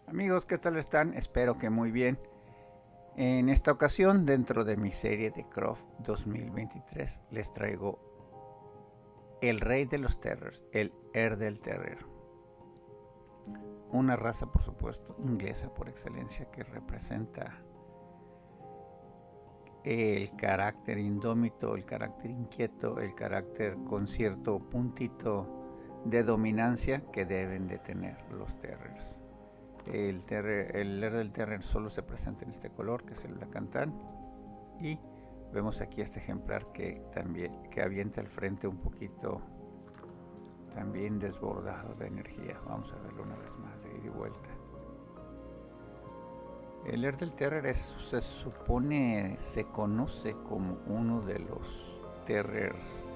Amigos, ¿qué tal están? Espero que muy bien. En esta ocasión, dentro de mi serie de Croft 2023, les traigo el rey de los terriers, el Airedale Terrier. Una raza, por supuesto, inglesa por excelencia que representa el carácter indómito, el carácter inquieto, el carácter con cierto puntito de dominancia que deben de tener los terriers. El Airedale Terrier solo se presenta en este color, que es el Black and Tan, y vemos aquí este ejemplar que también avienta al frente un poquito también desbordado de energía. Vamos a verlo una vez más, de ida y vuelta. El Airedale Terrier se supone, se conoce como uno de los terriers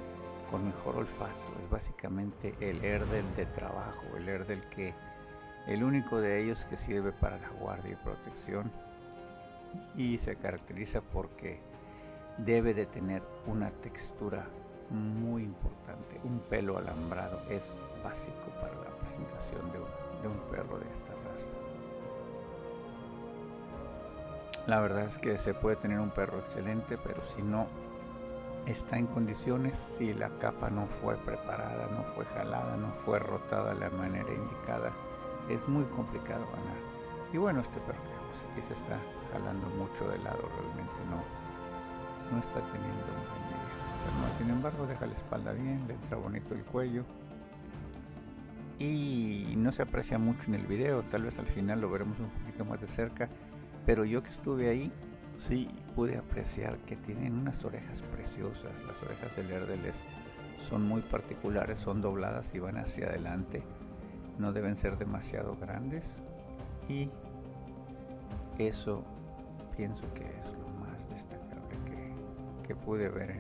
con mejor olfato. Es básicamente el Airedale de trabajo, el Airedale que el único de ellos que sirve para la guardia y protección, y se caracteriza porque debe de tener una textura muy importante. Un pelo alambrado es básico para la presentación de un perro de esta raza. La verdad es que se puede tener un perro excelente, pero si no está en condiciones, si la capa no fue preparada, no fue jalada, no fue rotada de la manera indicada, es muy complicado ganar. Y bueno, este perro que vemos aquí se está jalando mucho de lado, realmente no está teniendo un buen día. Pero no, sin embargo, deja la espalda bien, le entra bonito el cuello. Y no se aprecia mucho en el video, tal vez al final lo veremos un poquito más de cerca. Pero yo que estuve ahí, sí pude apreciar que tienen unas orejas preciosas. Las orejas del Airedale son muy particulares, son dobladas y van hacia adelante. No deben ser demasiado grandes. Y eso pienso que es lo más destacable que pude ver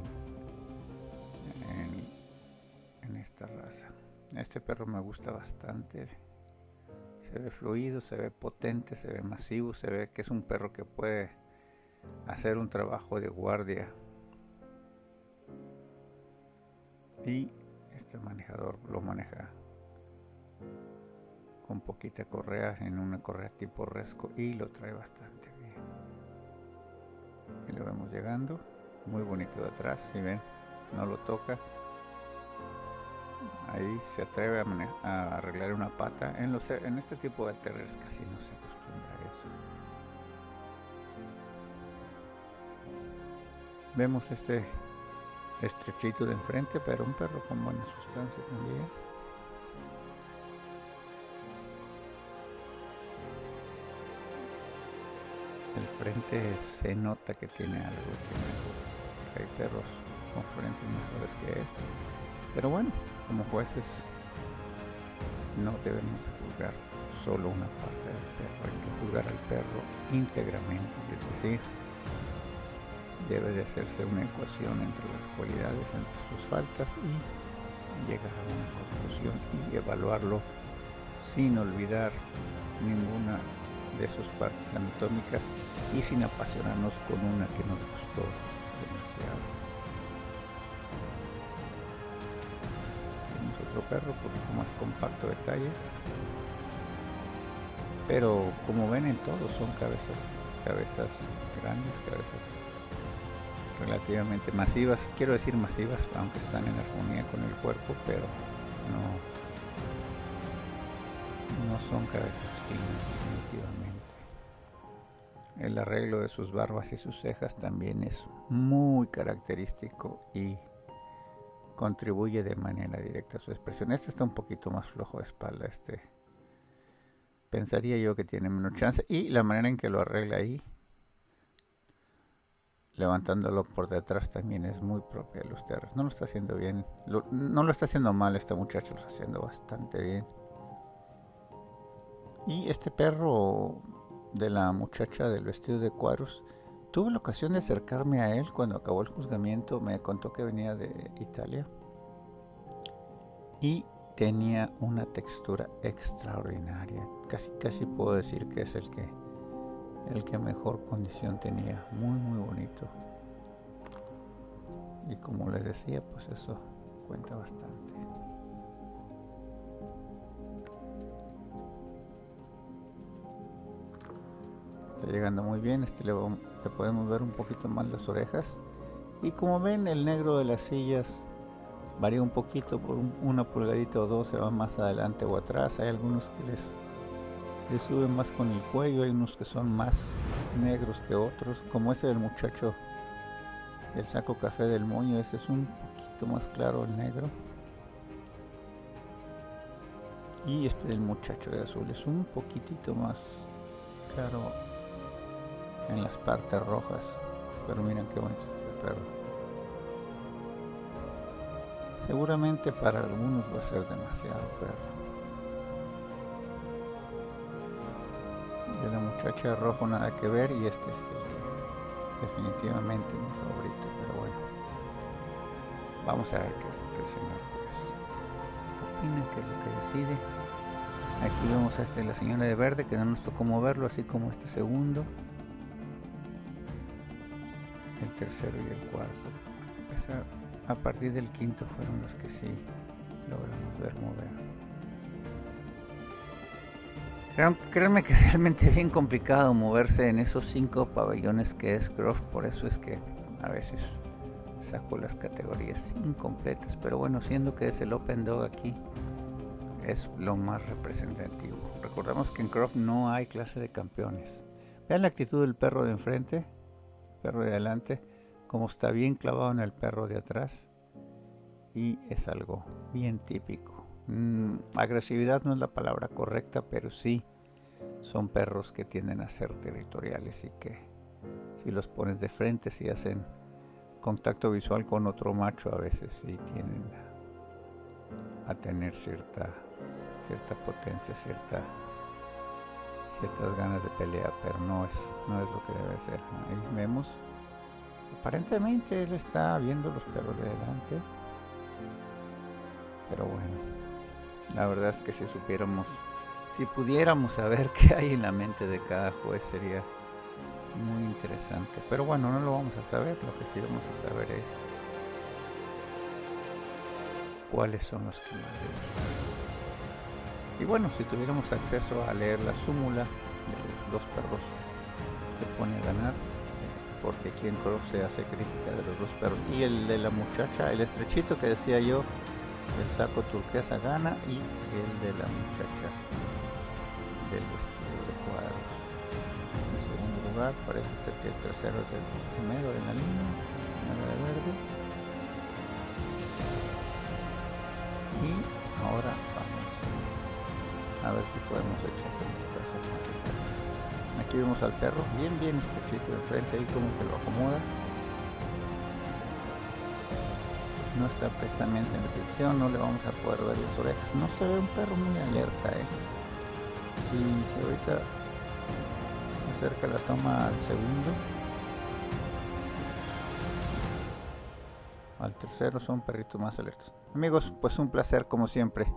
en esta raza. Este perro me gusta bastante. Se ve fluido, se ve potente, se ve masivo, se ve que es un perro que puede hacer un trabajo de guardia. Y este manejador lo maneja con poquita correa, en una correa tipo resco, y lo trae bastante bien. Y lo vemos llegando, muy bonito de atrás, si ven, no lo toca. Ahí se atreve a arreglar una pata. En este tipo de terriers casi no se acostumbra a eso. Vemos este estrechito de enfrente, pero un perro con buena sustancia también. El frente se nota que tiene algo, que hay perros con frentes mejores que él. Pero bueno, como jueces no debemos de juzgar solo una parte del perro, hay que juzgar al perro íntegramente, es decir, debe de hacerse una ecuación entre las cualidades, entre sus faltas, y llegar a una conclusión y evaluarlo sin olvidar ninguna de sus partes anatómicas y sin apasionarnos con una que nos gustó demasiado. Tenemos otro perro un poquito más compacto de talla, pero como ven, en todos son cabezas grandes, cabezas relativamente masivas. Quiero decir masivas, aunque están en armonía con el cuerpo, pero no son cabezas finas definitivamente. El arreglo de sus barbas y sus cejas también es muy característico y contribuye de manera directa a su expresión. Este está un poquito más flojo de espalda, pensaría yo que tiene menos chance, y la manera en que lo arregla ahí, levantándolo por detrás, también es muy propia de los terriers. No lo está haciendo bien, no lo está haciendo mal este muchacho, lo está haciendo bastante bien. Y este perro de la muchacha del vestido de cuadros, tuve la ocasión de acercarme a él cuando acabó el juzgamiento. Me contó que venía de Italia y tenía una textura extraordinaria. Casi puedo decir que es el que mejor condición tenía. Muy bonito. Y como les decía, pues eso cuenta bastante. Está llegando muy bien. Le podemos ver un poquito más las orejas. Y como ven, el negro de las sillas varía un poquito, por una pulgadita o dos se va más adelante o atrás. Hay algunos que les suben más con el cuello, hay unos que son más negros que otros, como ese del muchacho del saco café del moño. Ese es un poquito más claro el negro, y este del muchacho de azul es un poquitito más claro en las partes rojas. Pero miren qué bonito es ese perro. Seguramente para algunos va a ser demasiado perro. De la muchacha de rojo nada que ver, y este es el que definitivamente mi favorito. Pero bueno, vamos a ver qué el señor juez opina, qué es lo que decide. Aquí vemos a la señora de verde, que no nos tocó moverlo, así como este segundo, el tercero y el cuarto. A partir del quinto fueron los que sí logramos ver mover. Créanme que realmente es bien complicado moverse en esos 5 pabellones que es Croft. Por eso es que a veces saco las categorías incompletas. Pero bueno, siendo que es el Open Dog, aquí es lo más representativo. Recordamos que en Croft no hay clase de campeones. Vean la actitud del perro de enfrente, perro de adelante, como está bien clavado en el perro de atrás. Y es algo bien típico. Agresividad no es la palabra correcta, pero sí son perros que tienden a ser territoriales, y que si los pones de frente, si hacen contacto visual con otro macho, a veces sí tienden a tener cierta potencia, ciertas ganas de pelea, pero no es lo que debe ser. Ahí vemos, aparentemente él está viendo los perros de adelante, pero bueno, la verdad es que si pudiéramos saber qué hay en la mente de cada juez, sería muy interesante. Pero bueno, no lo vamos a saber. Lo que sí vamos a saber es cuáles son los que más les gustan. Y bueno, si tuviéramos acceso a leer la súmula de los dos perros que pone a ganar, porque aquí en Croft se hace crítica de los dos perros, y el de la muchacha, el estrechito que decía yo, el saco turquesa gana, y el de la muchacha del vestido de cuadros en segundo lugar. Parece ser que el tercero es el primero en la línea, la señora de verde. Y ahora vamos a ver si podemos echar un vistazo a la tercera. Aquí vemos al perro bien estrechito de frente, ahí como que lo acomoda. No está precisamente en la dirección, no le vamos a poder ver las orejas. No se ve un perro muy alerta, Y si ahorita se acerca la toma al segundo, al tercero, son perritos más alertos. Amigos, pues un placer como siempre,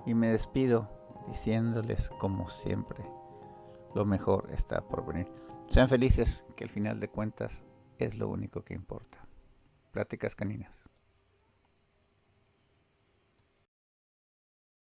y me despido diciéndoles como siempre, lo mejor está por venir. Sean felices, que al final de cuentas es lo único que importa. Pláticas caninas.